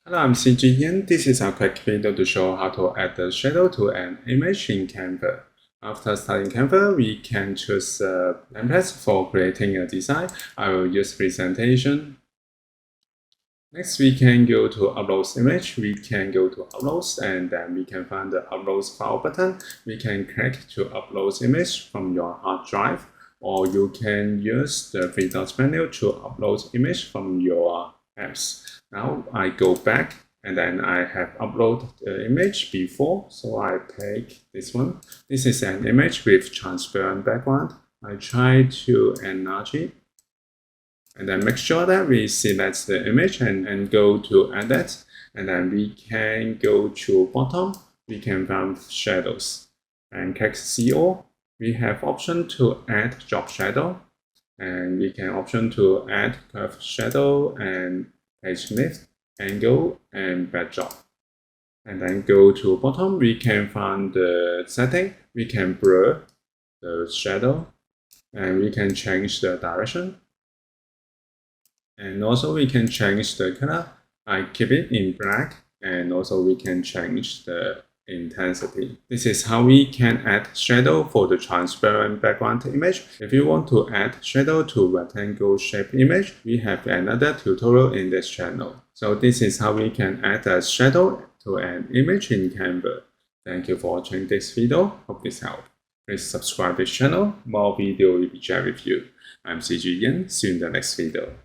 Hello, I'm CG Yin. This is a quick video to show how to add the shadow to an image in Canva. After starting Canva, we can choose templates for creating a design. I will use presentation. Next, we can go to Upload Image. We can go to Uploads, and then we can find the Upload File button. We can click to upload image from your hard drive, or you can use the three dots menu to upload image from your apps. Now I go back, and then I have uploaded the image before, so I pick this one. This is an image with transparent background. I try to enlarge it. And then make sure that we select the image and go to edit. And then we can go to bottom. We can find shadows and click CO. We have option to add drop shadow. And we can option to add curve shadow and page lift, angle, and backdrop. And then go to bottom. We can find the setting. We can blur the shadow. And we can change the direction. And also we can change the color. I keep it in black, and also we can change the intensity. This is how we can add shadow for the transparent background image. If you want to add shadow to rectangle shape image, we have another tutorial in this channel. So this is how we can add a shadow to an image in Canva. Thank you for watching this video. Hope this helped. Please subscribe this channel. More video will be shared with you. I'm CG Yin. See you in the next video.